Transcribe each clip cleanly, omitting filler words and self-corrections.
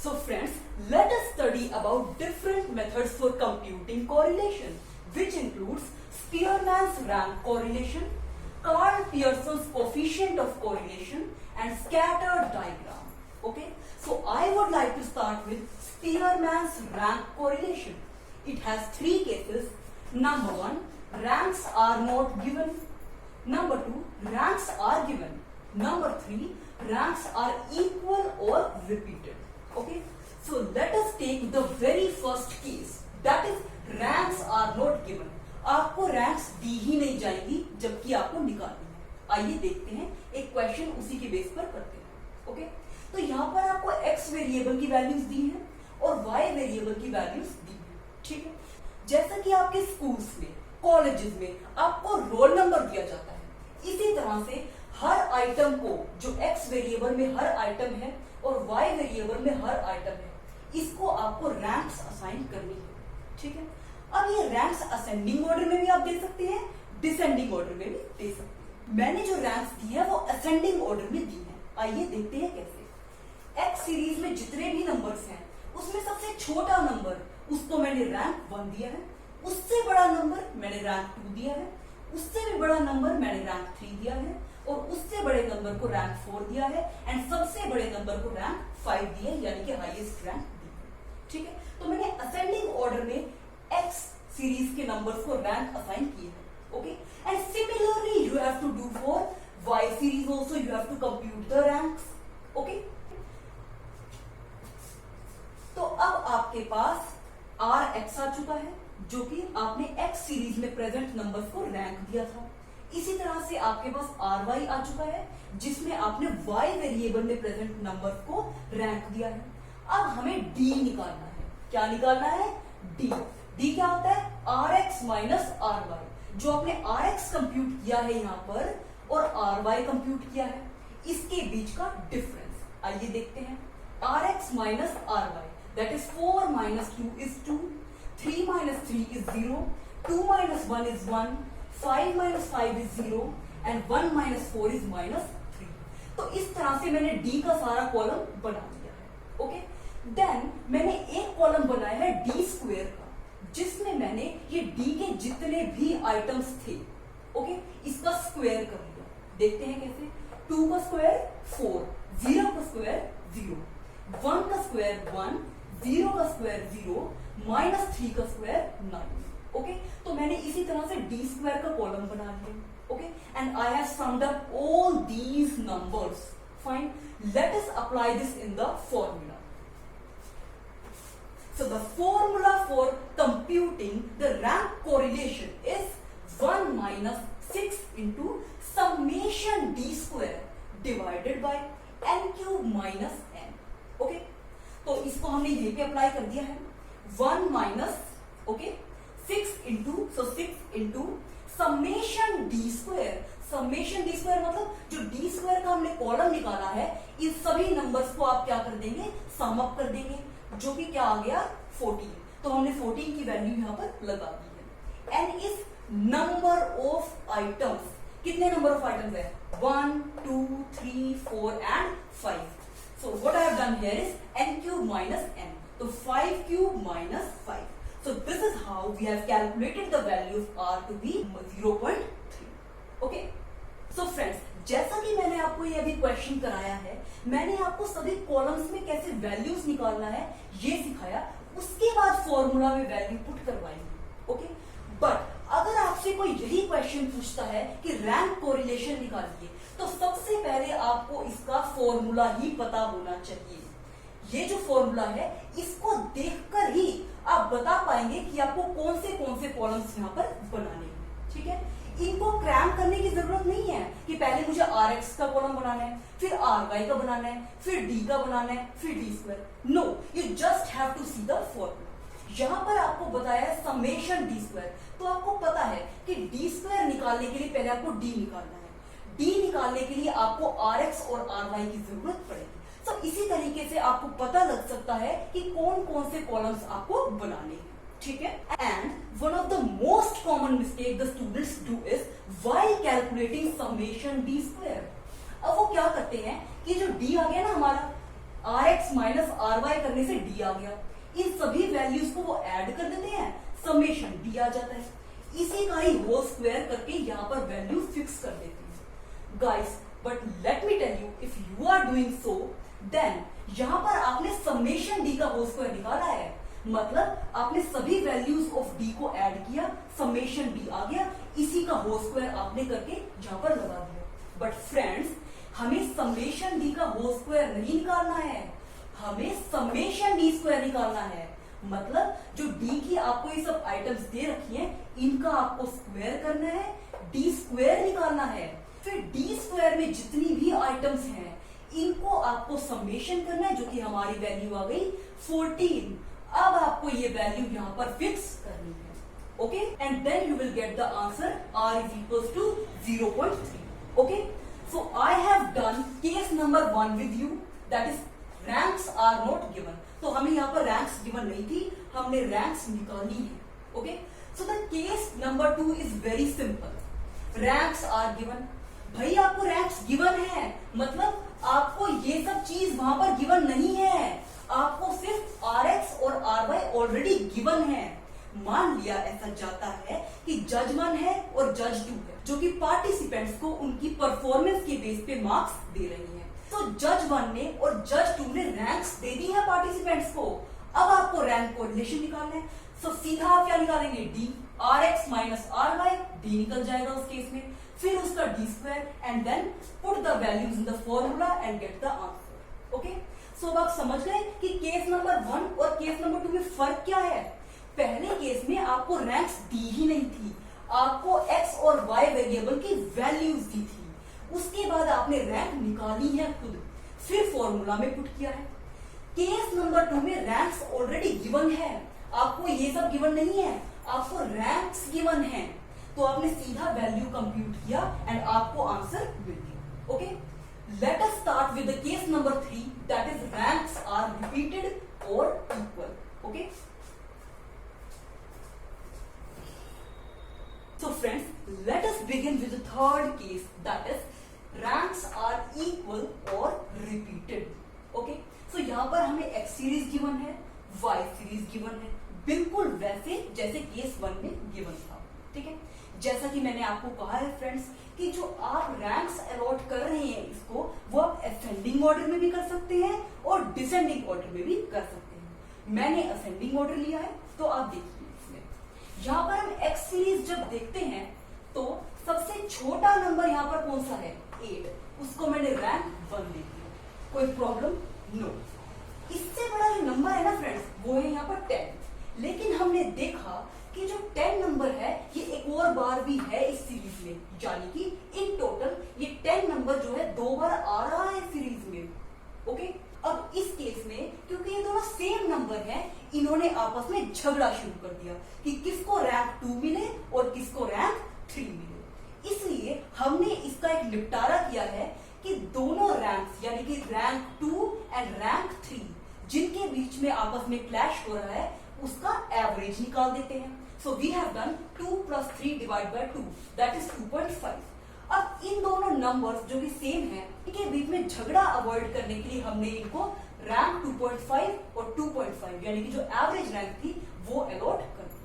So friends, let us study about different methods for computing correlation, which includes Spearman's rank correlation, Karl Pearson's coefficient of correlation, and scatter diagram. Okay, so I would like to start with Spearman's rank correlation. It has three cases. Number one, ranks are not given. Number two, ranks are given. Number three, ranks are equal or repeated. Okay, so let us take the very first case, that is ranks are not given. आपको ranks दी ही नहीं जाएंगी जबकि आपको निकालनी है। आइए देखते हैं, एक क्वेश्चन उसी के बेस पर करते हैं। ओके, तो यहाँ पर आपको एक्स वेरिएबल की वैल्यूज दी हैं और वाई वेरिएबल की वैल्यूज दी हैं। ठीक है, जैसा कि आपके स्कूल्स में, कॉलेजेस में आपको रोल नंबर दिया जाता है, इसी तरह से हर आइटम को, जो एक्स वेरिएबल में हर आइटम है और वाई वेरिएबल में हर आइटम है, इसको आपको रैंक्स असाइन करनी है। ठीक है, अब ये रैंक्स असेंडिंग ऑर्डर में भी आप दे सकते हैं, डिसेंडिंग ऑर्डर में भी दे सकते हैं। मैंने जो रैंक्स दी है वो असेंडिंग ऑर्डर में दी है। आइए देखते हैं कैसे। एक्स सीरीज में जितने भी नंबर्स हैं उसमें सबसे छोटा नंबर, उसको मैंने रैंक 1 दिया है, उससे बड़ा नंबर मैंने रैंक 2 दिया है, उससे भी बड़ा नंबर मैंने रैंक 3 दिया है और उससे बड़े नंबर को रैंक 4 दिया है एंड सबसे बड़े नंबर को रैंक 5 दिया है, यानी कि हाईएस्ट रैंक दी है। ठीक है, तो मैंने असेंडिंग ऑर्डर में एक्स सीरीज के नंबर्स को रैंक असाइन किए हैं। Okay, and similarly you have to do for y series also, you have to compute the ranks. Okay, तो अब आपके पास आर एक्स आ चुका है, जो कि आपने एक्स सीरीज में प्रेजेंट नंबर्स को रैंक दिया था। इसी तरह से आपके पास आर वाई आ चुका है, जिसमें आपने वाई वेरिएबल में प्रेजेंट नंबर्स को रैंक दिया है। अब हमें डी निकालना है। क्या निकालना है? डी। डी क्या होता है? R x minus are y. जो आपने आर एक्स कंप्यूट किया है यहाँ पर और आर वाई कंप्यूट किया है, इसके बीच का डिफरेंस आइए देखते हैं। R x minus are y, that is 4 minus 2 is 2, 3 minus 3 is 0, 2 minus 1 is 1, 5 minus 5 is 0 and 1 minus 4 is minus 3। तो इस तरह से मैंने डी का सारा कॉलम बना दिया है। ओके, देन मैंने एक कॉलम बनाया है डी स्क्वायर का, जिसमें मैंने ये डी के जितने भी आइटम्स थे, ओके, इसका स्क्वायर कर लिया। देखते हैं कैसे। 2 का स्क्वायर 4, 0 का स्क्वायर 0, 1 का स्क्वायर 1, 0 का स्क्वायर 0, माइनस 3 का स्क्वायर 9। ओके, तो मैंने इसी तरह से डी स्क्वायर का कॉलम बना लिया। Okay, and I have summed up all these numbers. Fine, let us apply this in the formula. So the formula for computing the rank correlation is 1 minus 6 into summation d square divided by n cube minus n. Okay, तो इसको हमने ये पे apply कर दिया है। 1 minus, okay, 6 into, so 6 into summation d square. Summation D square मतलब जो डी स्क्वायर का हमने कॉलम निकाला है, इस सभी नंबर्स को आप क्या कर देंगे? सम अप कर देंगे, जो कि क्या आ गया? 14। तो हमने 14 की वैल्यू यहां पर लगा दी है। N is number of items. कितने नंबर ऑफ आइटम्स है? 1, 2, 3, 4 and 5। So what I have done here is n cube minus n, तो 5 cube minus 5। So this is how we have calculated the value of r to be 0.3। Okay, so friends, जैसा कि मैंने आपको ये अभी question कराया है, मैंने आपको सभी कॉलम्स में कैसे वैल्यूज निकालना है ये सिखाया। उसके बाद फॉर्मूला में वैल्यू पुट करवाएंगे। ओके, बट अगर आपसे कोई यही क्वेश्चन पूछता है कि रैंक कोरिलेशन निकालिए, तो सबसे पहले आपको इसका फॉर्मूला ही पता होना चाहिए। ये जो फॉर्मूला है, इसको देखकर ही आप बता पाएंगे कि आपको कौन से कॉलम्स यहाँ पर बनाने हैं। ठीक है, इनको क्रैम करने की जरूरत नहीं है कि पहले मुझे आर एक्स का कॉलम बनाना है, फिर आर वाई का बनाना है, फिर डी का बनाना है, फिर d square. No, you just have to see the formula. यहां पर आपको बताया है समेशन डी स्क्वायर, तो आपको पता है कि डी स्क्वायर निकालने के लिए पहले आपको डी निकालना है। डी निकालने के लिए आपको आर एक्स और आर वाई की जरूरत पड़ेगी। तो इसी तरीके से आपको पता लग सकता है कि कौन से कॉलम्स आपको बनाने हैं। ठीक है, and one of the most common mistake the students do is while calculating summation D square. अब वो क्या करते हैं कि जो डी आ गया ना हमारा, r x minus are y करने से डी आ गया। इन सभी वैल्यूज को वो ऐड कर देते हैं, समेशन डी आ जाता है। इसी का ही होल स्क्वायर करके यहाँ पर वैल्यू फिक्स कर देते हैं guys. But let me tell you, if you are doing so then यहाँ पर आपने समेशन डी का होल स्क्वायर निकाला है, मतलब आपने सभी वैल्यूज ऑफ डी को ऐड किया, समेशन डी आ गया, इसी का होल स्क्वायर आपने करके यहाँ पर लगा दिया। बट फ्रेंड्स, हमें समेशन डी का होल स्क्वायर नहीं निकालना है, हमें समेशन डी स्क्वायर निकालना है। मतलब जो डी की आपको ये सब आइटम्स दे रखी हैं, इनका आपको स्क्वायर करना है, डी स्क्वायर निकालना है। फिर डी स्क्वायर में जितनी भी आइटम्स हैं इनको आपको समेशन करना है, जो कि हमारी वैल्यू आ गई 14। अब आपको ये वैल्यू यहाँ पर फिक्स करनी है, okay, and then you will get the answer r is equals to 0.3। Okay, so I have done case number 1 with you, that is ranks are not given. तो हमें यहाँ पर रैंक्स गिवन नहीं थी, हमने रैंक्स निकाली है। Okay, so the case number 2 is very simple. Ranks are given, भाई आपको रैंक्स गिवन है, मतलब आपको ये सब चीज वहां पर गिवन नहीं है, आपको सिर्फ आर एक्स और आर वाई ऑलरेडी गिवन है। मान लिया ऐसा जाता है कि जज 1 है और जज 2 है, जो कि पार्टिसिपेंट्स को उनकी परफॉर्मेंस के बेस पे मार्क्स दे रही है। तो जज 1 ने और जज 2 ने रैंक्स दे दी है पार्टिसिपेंट्स को। अब आपको रैंक कोरिलेशन निकालना है। सो सीधा आप क्या निकालेंगे, D, R x minus are Y, D निकल जाएगा उस केस में, फिर उसका D square and then put the values in the formula and get the answer. Okay, so अब आप समझ गए कि केस नंबर 1 और केस नंबर 2 में फर्क क्या है। पहले केस में आपको रैंक्स दी ही नहीं थी, आपको एक्स और वाई वेरिएबल की वैल्यूज दी थी, उसके बाद आपने रैंक निकाली है खुद, फिर फॉर्मूला में पुट किया है। केस नंबर 2 में रैंक्स ऑलरेडी गिवन है, आपको ये सब गिवन नहीं है, आपको रैंक्स गिवन है, तो आपने सीधा वैल्यू कंप्यूट किया एंड आपको आंसर मिल गया। Okay, let us start with the case number 3, that is ranks are repeated और इक्वल। Okay, so friends, let us begin with the third case, that is ranks are equal or repeated। okay, so यहाँ पर हमें x series given है, y series given है, बिल्कुल वैसे जैसे केस 1 में गिवन था। ठीक है, जैसा कि मैंने आपको कहा है फ्रेंड्स कि जो आप रैंक्स अलॉट कर रहे हैं इसको, वो आप असेंडिंग ऑर्डर में भी कर सकते हैं और डिसेंडिंग ऑर्डर में भी कर सकते हैं। मैंने असेंडिंग ऑर्डर लिया है, तो आप देखिए यहाँ पर हम x सीरीज जब देखते हैं तो सबसे छोटा नंबर यहाँ पर कौन सा है, 8, उसको मैंने रैंक 1 दे दिया, कोई प्रॉब्लम नो। इससे बड़ा जो नंबर है ना फ्रेंड्स, वो है यहाँ पर 10, लेकिन हमने देखा कि जो 10 नंबर है ये एक और बार भी है इस सीरीज में, यानी कि इन टोटल ये 10 नंबर जो है 2 बार आ रहा है सीरीज में। ओके, अब इस केस में क्योंकि ये दोनों सेम नंबर हैं, इन्होंने आपस में झगड़ा शुरू कर दिया कि किसको रैंक 2 मिले और किसको रैंक 3 मिले। इसलिए हमने इसका एक निपटारा किया है कि दोनों रैंक्स यानी कि रैंक 2 एंड रैंक 3 जिनके बीच में आपस में क्लैश हो रहा है उसका एवरेज निकाल देते हैं। So we have done 2 + 3 divide by 2, that is 2.5। अब इन दोनों नंबर्स जो भी सेम हैं, इनके बीच में झगड़ा अवॉइड करने के लिए हमने इनको रैंक 2.5 और 2.5 यानी कि जो एवरेज रैंक थी वो अलॉट कर दी।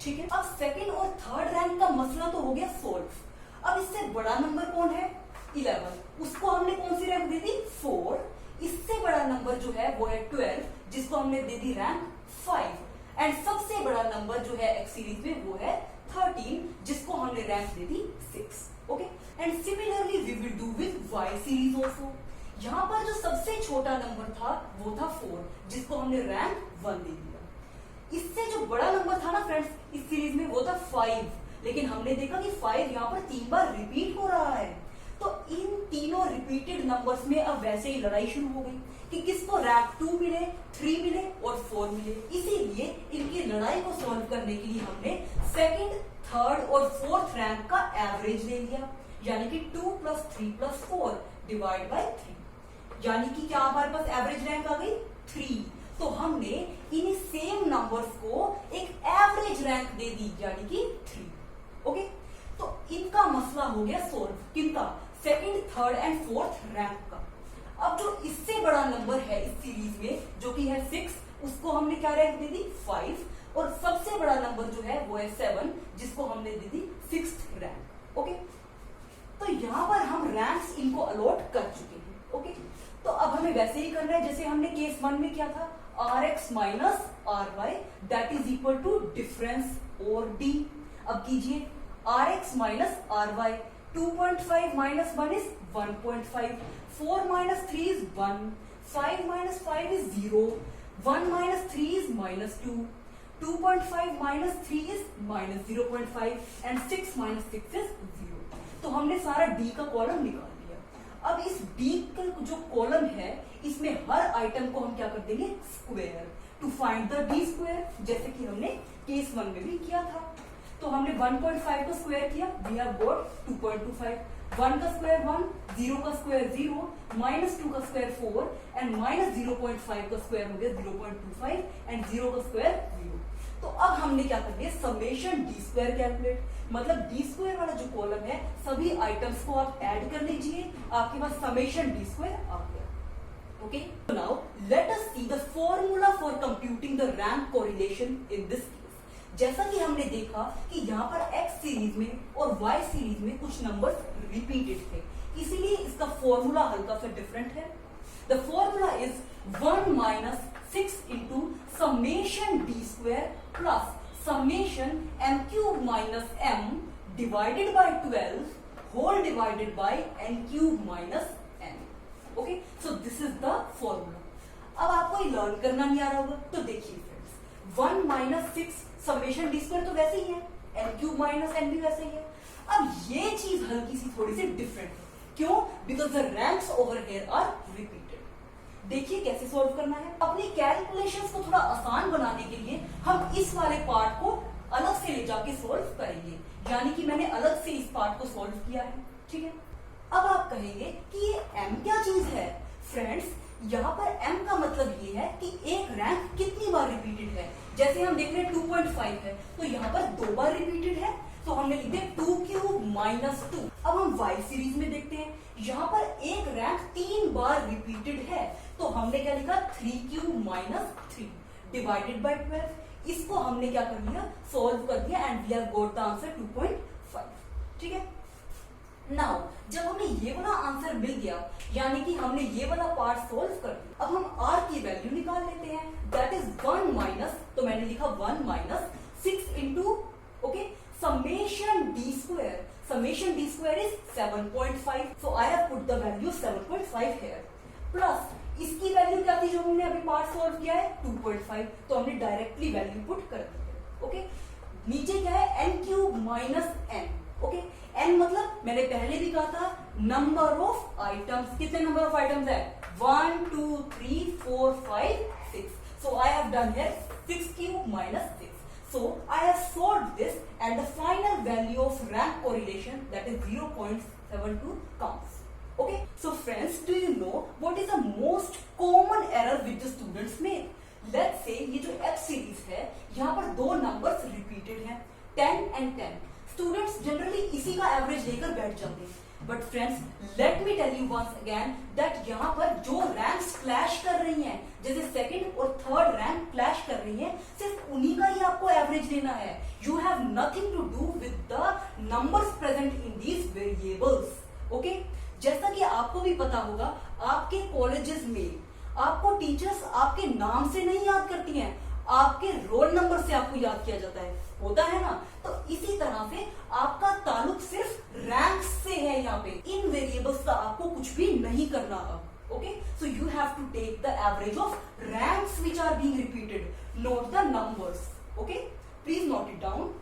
ठीक है, अब सेकंड और थर्ड रैंक का मसला तो हो गया सोल्व। अब इससे बड़ा नंबर कौन है, 11, उसको हमने कौन सी रैंक दे दी, 4। इससे बड़ा नंबर जो है वो है 12, जिसको हमने दे दी रैंक 5, एंड सबसे बड़ा नंबर जो है एक्स सीरीज में वो है 13, जिसको हमने रैंक दे दी 6। Okay, and similarly we will do with y series also. यहाँ पर जो सबसे छोटा नंबर था वो था 4, जिसको हमने रैंक 1 दे दिया। इससे जो बड़ा नंबर था ना फ्रेंड्स इस सीरीज में वो था 5, लेकिन हमने देखा कि 5 यहाँ पर 3 बार रिपीट हो रहा है, तो इन तीनों रिपीटेड नंबर्स में अब वैसे ही लड़ाई शुरू हो गई कि किसको रैंक 2 मिले, 3 मिले और 4 मिले। इसीलिए इनकी लड़ाई को सॉल्व करने के लिए हमने सेकंड, थर्ड और फोर्थ रैंक का एवरेज ले लिया, यानी कि 2 + 3 + 4 डिवाइड बाय 3, यानी कि क्या हमारे पास एवरेज रैंक आ गई 3। तो हमने इन सेम नंबर्स को एक एवरेज रैंक दे दी, यानी कि 3। ओके, तो इनका मसला हो गया सोल्व, किनका, second, third and fourth rank का। अब जो इससे बड़ा नंबर है इस सीरीज में जो कि है 6, उसको हमने क्या रैंक दे दी 5, और सबसे बड़ा नंबर जो है वो है 7, जिसको हमने दे दी 6th रैंक। ओके, तो यहां पर हम रैंक्स इनको अलॉट कर चुके हैं। ओके, तो अब हमें वैसे ही करना है जैसे हमने केस 1 में किया था, Rx minus Ry that is equal to difference और D। अब कीजिए Rx minus Ry, 2.5 minus 1 is 1.5, 4 minus 3 is 1, 5 minus 5 is 0, 1 minus 3 is minus 2, 2.5 minus 3 is minus 0.5 and 6 minus 6 is 0। तो हमने सारा D का कॉलम निकाल लिया। अब इस D का जो कॉलम है इसमें हर आइटम को हम क्या कर देंगे square, to find the D square, जैसे कि हमने केस 1 में भी किया था। तो हमने 1.5 का स्क्वायर किया, वी हैव गॉट 2.25, 1 का स्क्वायर 1, 0 का स्क्वायर 0, माइनस 2 का स्क्वायर 4 एंड माइनस 0.5 का स्क्वायर हो गया 0.25 एंड 0 का स्क्वायर 0। तो अब हमने क्या कर दिया समेशन डी स्क्वायर कैलकुलेट, मतलब डी स्क्वायर वाला जो कॉलम है सभी आइटम्स को आप ऐड कर लीजिए, आपके पास समेशन डी स्क्वायर आ गया। Okay, now let us C the formula for computing the rank correlation in this. जैसा कि हमने देखा कि यहाँ पर x सीरीज में और y सीरीज में कुछ नंबर्स रिपीटेड थे, इसीलिए इसका फॉर्मूला हल्का सा डिफरेंट है। The formula is 1 minus 6 into summation D square plus summation m cube minus m divided by 12 whole divided by n cube minus n। Okay, so this is the formula. अब आपको ये learn करना नहीं आ रहा होगा, तो देखिए friends 1 minus 6 summation D square तो वैसे ही है, n क्यूब माइनस n भी वैसे ही है। अब ये चीज हल्की सी थोड़ी सी डिफरेंट है, क्यों? Because the ranks over here are repeated. देखिए कैसे सॉल्व करना है। अपनी कैलकुलेशंस को थोड़ा आसान बनाने के लिए हम इस वाले पार्ट को अलग से ले जाके सॉल्व करेंगे, यानी कि मैंने अलग से इस पार्ट को सॉल्व किया है। ठीक है, अब आप कहेंगे कि ये m क्या चीज है? फ्रेंड्स, यहाँ पर m का मतलब ये है कि एक रैंक कितनी बार रिपीटेड है। जैसे हम देख रहे हैं 2.5 है, तो यहाँ पर 2 बार रिपीटेड है, तो हमने लिख दिया 2 क्यूब माइनस 2। अब हम y सीरीज में देखते हैं, यहाँ पर एक रैंक 3 बार रिपीटेड है, तो हमने क्या लिखा 3 क्यूब माइनस 3 डिवाइडेड बाय 12। इसको हमने क्या कर लिया सॉल्व कर दिया and we have got the answer 2.5। ठीक है, नाउ जब हमें ये वाला आंसर मिल गया, यानी कि हमने ये वाला पार्ट सॉल्व कर दिया, अब हम r की वैल्यू निकाल लेते हैं, दैट इज 1 माइनस, तो मैंने लिखा 1 minus 6 into okay summation D square. Summation D square is 7.5, so I have put the value 7.5 here, plus इसकी वैल्यू क्या थी जो हमने अभी पार्ट सॉल्व किया है 2.5, तो हमने डायरेक्टली वैल्यू पुट कर दी है। ओके, नीचे क्या है n cube minus n। Okay, n मतलब मैंने पहले भी कहा था नंबर ऑफ आइटम्स। कितने नंबर ऑफ आइटम्स है? 1 2 3 4 5 6, so I have done here 6 cube minus 6, so I have solved this and the final value of rank correlation, that is 0.72 comes. Okay, so friends, do you know what is the most common error which the students make? Let's say ये जो F series है, यहाँ पर 2 numbers repeated हैं 10 and 10। Students generally इसी का average लेकर बैठ जाते हैं, but friends let me tell you once again that यहाँ पर जो रैंक्स क्लैश कर रही हैं, जैसे सेकंड और थर्ड रैंक क्लैश कर रही हैं, सिर्फ उन्हीं का ही आपको एवरेज लेना है। You have nothing to do with the numbers present in these variables. Okay, जैसा कि आपको भी पता होगा, आपके कॉलेजेस में आपको टीचर्स आपके नाम से नहीं याद करती हैं, आपके रोल नंबर से आपको याद किया जाता है, होता है ना। तो इसी तरह से आपका ताल्लुक सिर्फ रैंक से है, यहाँ पे इन वेरिएबल्स का आपको कुछ भी नहीं करना अब। Okay, so you have to take the average of ranks which are being repeated, note the numbers. Okay, please note it down.